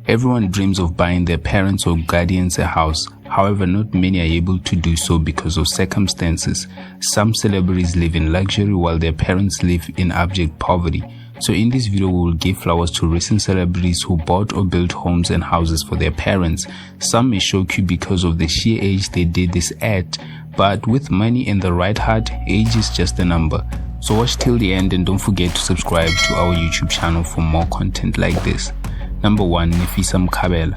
Everyone dreams of buying their parents or guardians a house. However, not many are able to do so because of circumstances. Some celebrities live in luxury while their parents live in abject poverty. So in this video, we will give flowers to recent celebrities who bought or built homes and houses for their parents. Some may shock you because of the sheer age they did this at, but with money in the right heart, age is just a number. So watch till the end and don't forget to subscribe to our YouTube channel for more content like this. Number 1. Nefisa Mkhabela.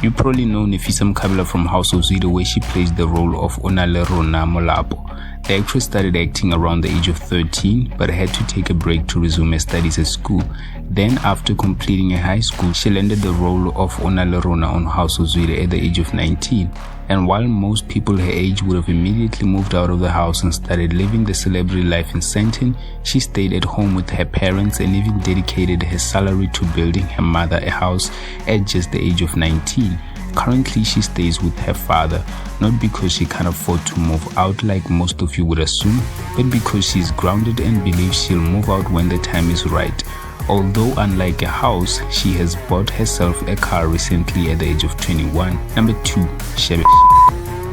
You probably know Nefisa Mkhabela from House Zwide, where she plays the role of Onalerona Molapo. The actress started acting around the age of 13 but had to take a break to resume her studies at school. Then after completing her high school, she landed the role of Onalerona on House Zwide at the age of 19. And while most people her age would have immediately moved out of the house and started living the celebrity life in Sandton, she stayed at home with her parents and even dedicated her salary to building her mother a house at just the age of 19. Currently, she stays with her father, not because she can't afford to move out like most of you would assume, but because she's grounded and believes she'll move out when the time is right. Although unlike a house, she has bought herself a car recently at the age of 21. Number 2. Shea.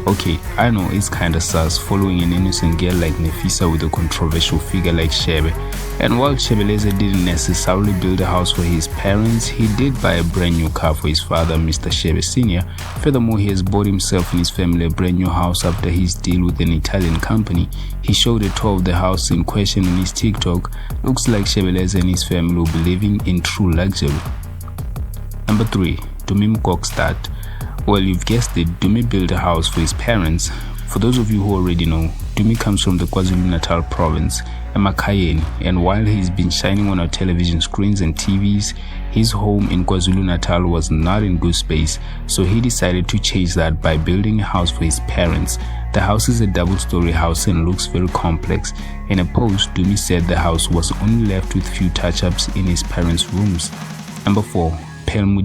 Okay, I know it's kinda sus following an innocent girl like Nefisa with a controversial figure like Shea. And while Shea didn't necessarily build a house for his parents, he did buy a brand new car for his father, Mr. Shea Sr. Furthermore, he has bought himself and his family a brand new house after his deal with an Italian company. He showed a tour of the house in question on his TikTok. Looks like Shea and his family will be living in true luxury. Number 3. Dumi start. Well, you've guessed it, Dumi built a house for his parents. For those of you who already know, Dumi comes from the KwaZulu-Natal province, Makad, and while he's been shining on our television screens and TVs, his home in KwaZulu-Natal was not in good space, so he decided to change that by building a house for his parents. The house is a double-story house and looks very complex. In a post, Dumi said the house was only left with few touch-ups in his parents' rooms. Number 4. Pele.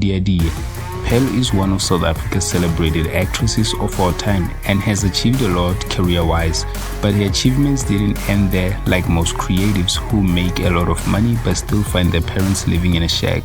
Pele is one of South Africa's celebrated actresses of all time and has achieved a lot career-wise, but her achievements didn't end there like most creatives who make a lot of money but still find their parents living in a shack.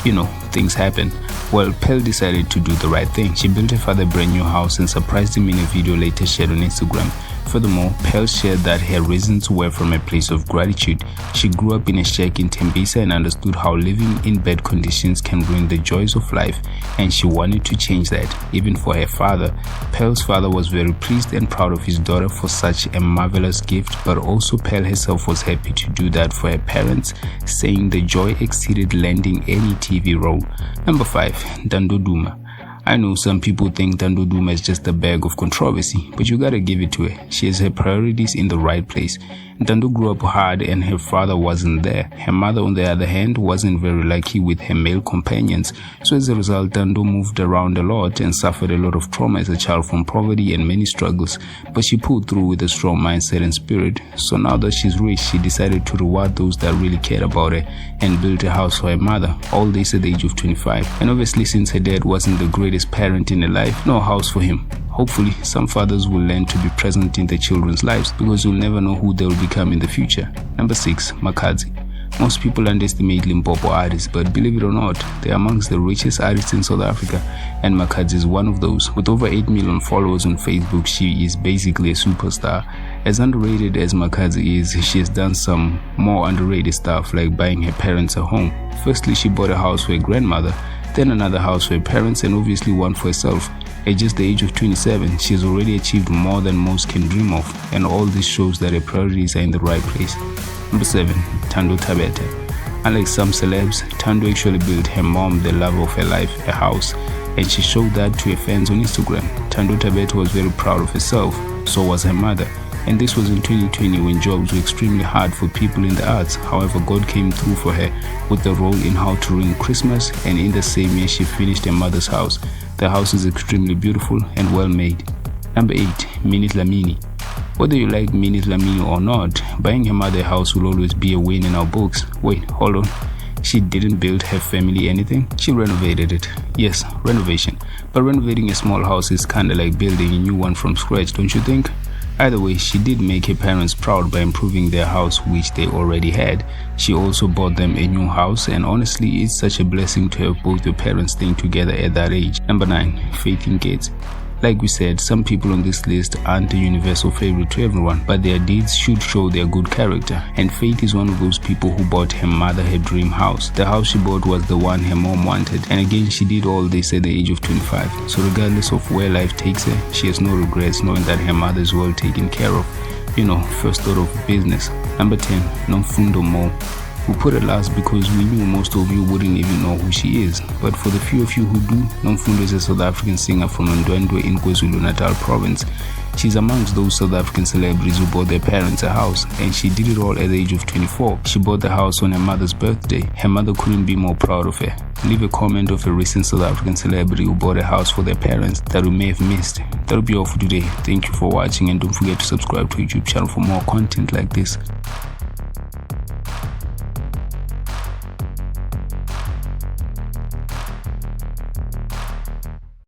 You know, things happen. Well, Pele decided to do the right thing. She built her father a brand new house and surprised him in a video later shared on Instagram. Furthermore, Pele shared that her reasons were from a place of gratitude. She grew up in a shack in Tembisa and understood how living in bad conditions can ruin the joys of life, and she wanted to change that, even for her father. Pele's father was very pleased and proud of his daughter for such a marvelous gift, but also Pele herself was happy to do that for her parents, saying the joy exceeded landing any TV role. Number 5. Dando. I know some people think Tando Taba is just a bag of controversy, but you gotta give it to her. She has her priorities in the right place. Dando grew up hard and her father wasn't there. Her mother, on the other hand, wasn't very lucky with her male companions. So as a result, Dando moved around a lot and suffered a lot of trauma as a child from poverty and many struggles. But she pulled through with a strong mindset and spirit. So now that she's rich, she decided to reward those that really cared about her and built a house for her mother. All this at the age of 25. And obviously, since her dad wasn't the greatest parent in her life, no house for him. Hopefully, some fathers will learn to be present in their children's lives because you'll never know who they'll become in the future. Number 6. Makad. Most people underestimate Limpopo artists, but believe it or not, they're amongst the richest artists in South Africa, and Makad is one of those. With over 8 million followers on Facebook, she is basically a superstar. As underrated as Makad is, she has done some more underrated stuff like buying her parents a home. Firstly, she bought a house for her grandmother, then another house for her parents, and obviously one for herself. At just the age of 27, she has already achieved more than most can dream of, and all this shows that her priorities are in the right place. Number 7. Tando Taba. Unlike some celebs, Tando actually built her mom, the love of her life, a house, and she showed that to her fans on Instagram. Tando Taba was very proud of herself, so was her mother. And this was in 2020 when jobs were extremely hard for people in the arts. However, God came through for her with the role in How to Ruin Christmas, and in the same year she finished her mother's house. The house is extremely beautiful and well made. Number 8. Lamini. Whether you like Lamini or not, buying her mother a house will always be a win in our books. Wait, hold on. She didn't build her family anything, she renovated it. Yes, renovation. But renovating a small house is kinda like building a new one from scratch, don't you think? Either way, she did make her parents proud by improving their house, which they already had. She also bought them a new house, and honestly, it's such a blessing to have both your parents staying together at that age. Number 9. Faith in kids. Like we said, some people on this list aren't a universal favorite to everyone, but their deeds should show their good character. And Faith is one of those people who bought her mother her dream house. The house she bought was the one her mom wanted, and again she did all this at the age of 25. So regardless of where life takes her, she has no regrets knowing that her mother is well taken care of. First thought of business. Number 10. Nund Mo. We put it last because we knew most of you wouldn't even know who she is. But for the few of you who do, Nund Mo is a South African singer from Ndwendwe in KwaZulu-Natal province. She's amongst those South African celebrities who bought their parents a house, and she did it all at the age of 24. She bought the house on her mother's birthday. Her mother couldn't be more proud of her. Leave a comment of a recent South African celebrity who bought a house for their parents that we may have missed. That'll be all for today. Thank you for watching, and don't forget to subscribe to our YouTube channel for more content like this.